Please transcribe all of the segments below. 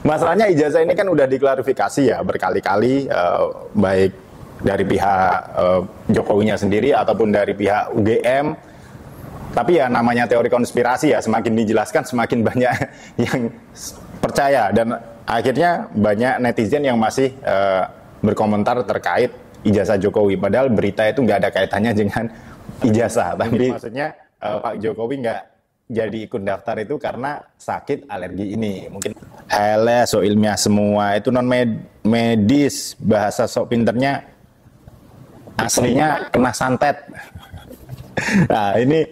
Masalahnya ijazah ini kan udah diklarifikasi ya berkali-kali, baik dari pihak Jokowinya sendiri ataupun dari pihak UGM. Tapi ya namanya teori konspirasi ya, semakin dijelaskan semakin banyak yang percaya, dan akhirnya banyak netizen yang masih berkomentar terkait ijazah Jokowi. Padahal berita itu nggak ada kaitannya dengan ijazah. Tapi maksudnya Pak Jokowi nggak jadi ikut daftar itu karena sakit alergi ini. Mungkin so ilmiah semua, itu non medis, bahasa sok pinternya aslinya kena santet. Nah ini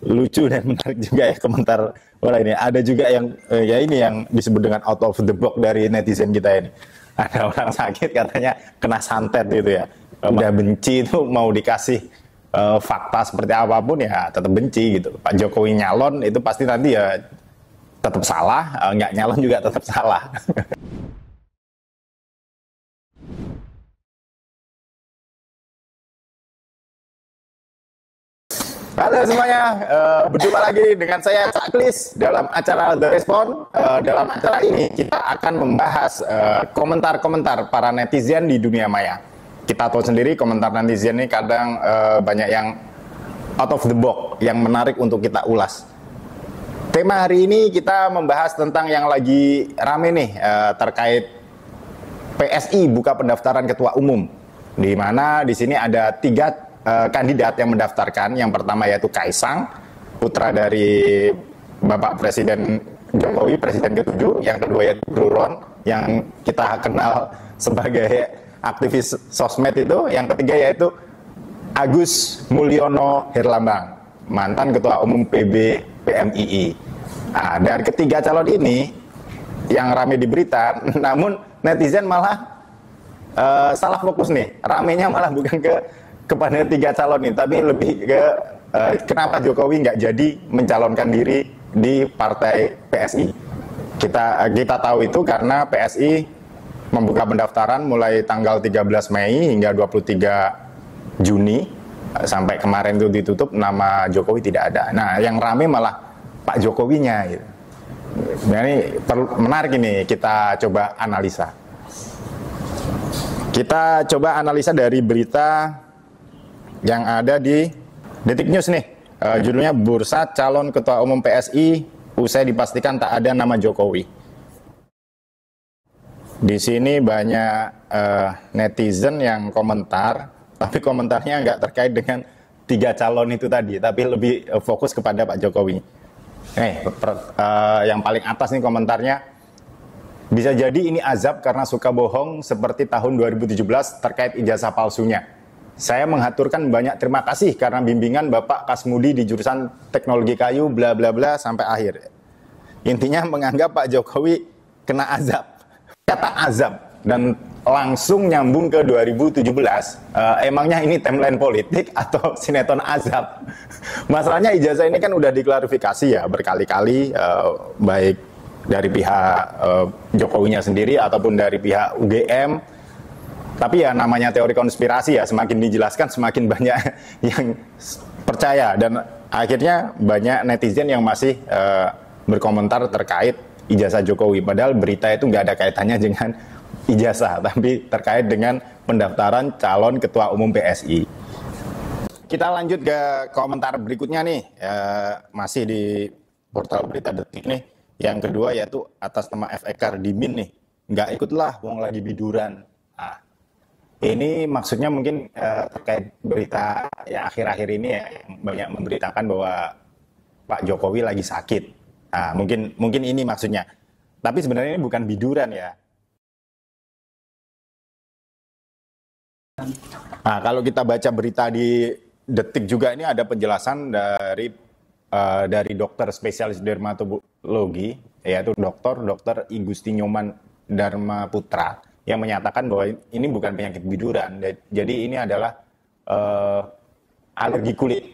lucu dan menarik juga ya komentar orang ini. Ada juga yang ya ini yang disebut dengan out of the box dari netizen kita ini. Ada orang sakit katanya kena santet gitu ya. Udah benci itu mau dikasih fakta seperti apapun ya tetap benci gitu. Pak Jokowi nyalon itu pasti nanti ya tetap salah, nggak nyalon juga tetap salah. Halo semuanya, berjumpa lagi dengan saya Cak Klis dalam acara The Respond. Dalam acara ini kita akan membahas komentar-komentar para netizen di dunia maya. Kita tahu sendiri komentar netizen ini kadang banyak yang out of the box, yang menarik untuk kita ulas. Tema hari ini kita membahas tentang yang lagi rame nih, terkait PSI buka pendaftaran ketua umum, di mana di sini ada 3 kandidat yang mendaftarkan. Yang pertama yaitu Kaisang, putra dari Bapak Presiden Jokowi, Presiden ke-7. Yang kedua yaitu Ruron, yang kita kenal sebagai aktivis sosmed itu. Yang ketiga yaitu Agus Mulyono Herlambang, mantan Ketua Umum PB PMII. Nah, dari ketiga calon ini yang rame di berita, namun netizen malah salah fokus nih. Ramenya malah bukan kepada 3 calon ini, tapi lebih ke kenapa Jokowi nggak jadi mencalonkan diri di partai PSI. Kita tahu itu karena PSI membuka pendaftaran mulai tanggal 13 Mei hingga 23 Juni, sampai kemarin itu ditutup, nama Jokowi tidak ada. Nah, yang rame malah Pak Jokowinya gitu. Nah, ini menarik ini, kita coba analisa. Kita coba analisa dari berita yang ada di Detik News nih, judulnya Bursa Calon Ketua Umum PSI usai dipastikan tak ada nama Jokowi. Di sini banyak netizen yang komentar, tapi komentarnya nggak terkait dengan 3 calon itu tadi, tapi lebih fokus kepada Pak Jokowi. Yang paling atas nih komentarnya, bisa jadi ini azab karena suka bohong seperti tahun 2017 terkait ijazah palsunya. Saya mengaturkan banyak terima kasih karena bimbingan Bapak Kasmudi di jurusan teknologi kayu bla bla bla sampai akhir. Intinya menganggap Pak Jokowi kena azab. Kata azab dan langsung nyambung ke 2017. Emangnya ini timeline politik atau sinetron azab? Masalahnya ijazah ini kan udah diklarifikasi ya berkali-kali, baik dari pihak Jokowinya sendiri ataupun dari pihak UGM. Tapi ya namanya teori konspirasi ya, semakin dijelaskan semakin banyak yang percaya, dan akhirnya banyak netizen yang masih berkomentar terkait ijazah Jokowi. Padahal berita itu nggak ada kaitannya dengan ijazah, tapi terkait dengan pendaftaran calon ketua umum PSI. Kita lanjut ke komentar berikutnya nih, masih di portal berita Detik nih. Yang kedua yaitu atas nama F. Ekar Dimin nih, nggak ikutlah, wong lagi biduran. Nah, ini maksudnya mungkin terkait berita ya akhir-akhir ini ya, yang banyak memberitakan bahwa Pak Jokowi lagi sakit. Nah, mungkin ini maksudnya. Tapi sebenarnya ini bukan biduran ya. Nah, kalau kita baca berita di Detik juga, ini ada penjelasan dari dokter spesialis dermatologi, yaitu Dr. I Gusti Nyoman Dharma Putra, yang menyatakan bahwa ini bukan penyakit biduran, jadi ini adalah alergi kulit.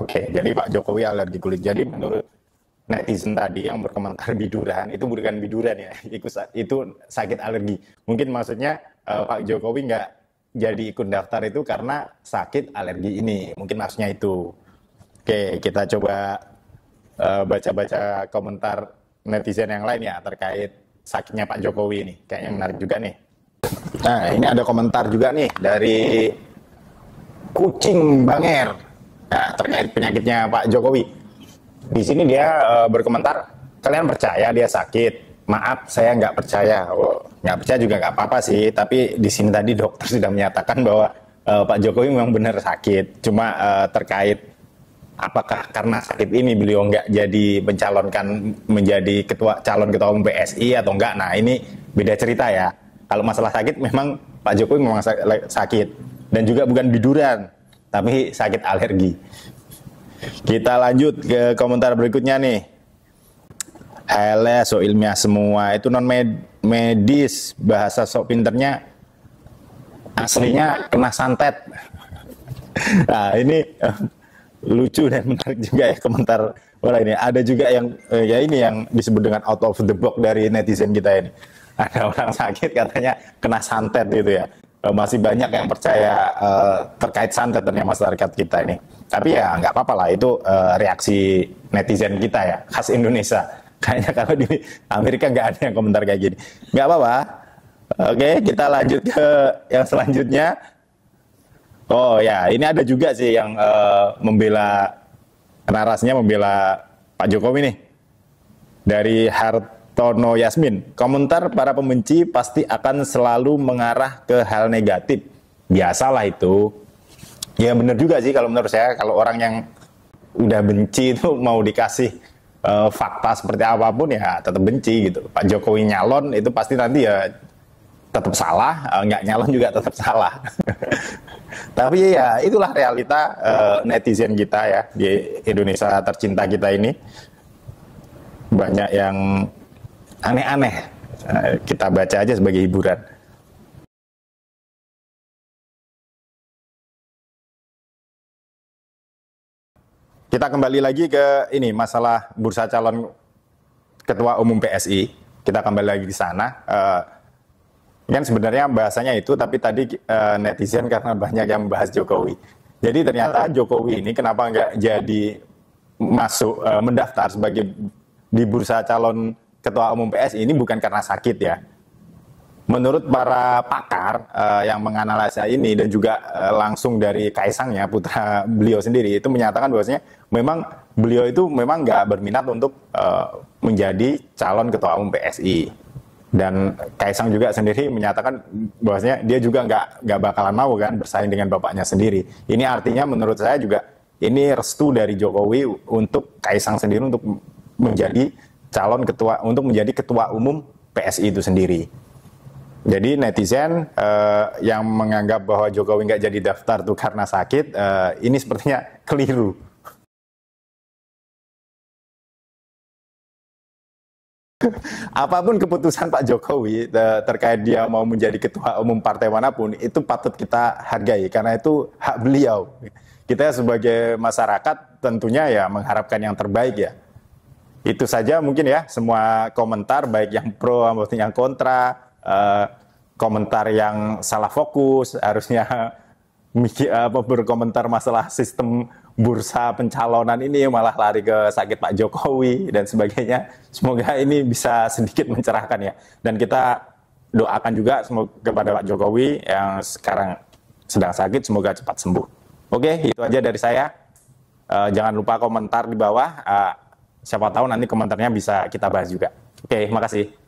Oke, jadi Pak Jokowi alergi kulit. Jadi menurut netizen tadi yang berkomentar biduran, itu bukan biduran ya, itu sakit alergi. Mungkin maksudnya Pak Jokowi nggak jadi ikut daftar itu karena sakit alergi ini, mungkin maksudnya itu. Oke, kita coba baca-baca komentar netizen yang lain ya terkait sakitnya Pak Jokowi ini. Kayaknya menarik juga nih. Nah, ini ada komentar juga nih dari Kucing Banger. Nah, terkait penyakitnya Pak Jokowi. Di sini dia berkomentar, kalian percaya dia sakit? Maaf, saya nggak percaya. Oh, nggak percaya juga nggak apa-apa sih. Tapi di sini tadi dokter sudah menyatakan bahwa Pak Jokowi memang benar sakit. Cuma terkait apakah karena sakit ini beliau nggak jadi mencalonkan menjadi calon ketua umum PSI atau enggak? Nah, ini beda cerita ya. Kalau masalah sakit memang Pak Jokowi memang sakit dan juga bukan biduran, tapi sakit alergi. Kita lanjut ke komentar berikutnya nih. So ilmiah semua, itu non medis, bahasa sok pinternya aslinya kena santet. Nah, ini lucu dan menarik juga ya komentar bola ini. Ada juga yang ya ini yang disebut dengan out of the box dari netizen kita ini. Ada orang sakit katanya kena santet gitu ya. Masih banyak yang percaya terkait santet dan masyarakat kita ini. Tapi ya nggak apa-apa lah, itu reaksi netizen kita ya, khas Indonesia. Kayaknya kalau di Amerika nggak ada yang komentar kayak gini. Nggak apa-apa. Oke, kita lanjut ke yang selanjutnya. Oh ya, ini ada juga sih yang membela, narasinya membela Pak Jokowi nih. Dari Hartono Yasmin, komentar para pembenci pasti akan selalu mengarah ke hal negatif. Biasalah itu. Ya benar juga sih kalau menurut saya, kalau orang yang udah benci itu mau dikasih fakta seperti apapun ya tetap benci gitu. Pak Jokowi nyalon itu pasti nanti ya tetap salah, nggak nyalon juga tetap salah. Tapi ya itulah realita netizen kita ya di Indonesia tercinta kita ini. Banyak yang aneh-aneh, kita baca aja sebagai hiburan. Kita kembali lagi ke ini, masalah bursa calon ketua umum PSI. Kita kembali lagi di sana. Kan sebenarnya bahasanya itu, tapi tadi netizen karena banyak yang membahas Jokowi. Jadi ternyata Jokowi ini kenapa nggak jadi masuk mendaftar sebagai di bursa calon ketua umum PSI ini bukan karena sakit ya. Menurut para pakar yang menganalisa ini dan juga langsung dari Kaisangnya, putra beliau sendiri, itu menyatakan bahwasanya memang beliau itu memang nggak berminat untuk menjadi calon ketua umum PSI. Dan Kaisang juga sendiri menyatakan bahwasanya dia juga nggak bakalan mau kan bersaing dengan bapaknya sendiri. Ini artinya menurut saya juga ini restu dari Jokowi untuk Kaisang sendiri untuk menjadi calon ketua, untuk menjadi ketua umum PSI itu sendiri. Jadi netizen yang menganggap bahwa Jokowi nggak jadi daftar tuh karena sakit, ini sepertinya keliru. Apapun keputusan Pak Jokowi terkait dia mau menjadi ketua umum partai manapun, itu patut kita hargai karena itu hak beliau. Kita sebagai masyarakat tentunya ya mengharapkan yang terbaik ya. Itu saja mungkin ya, semua komentar baik yang pro maupun yang kontra, komentar yang salah fokus, harusnya berkomentar masalah sistem bursa pencalonan ini malah lari ke sakit Pak Jokowi dan sebagainya. Semoga ini bisa sedikit mencerahkan ya. Dan kita doakan juga kepada Pak Jokowi yang sekarang sedang sakit, semoga cepat sembuh. Oke, itu aja dari saya. Jangan lupa komentar di bawah. Siapa tahu nanti komentarnya bisa kita bahas juga. Oke, makasih.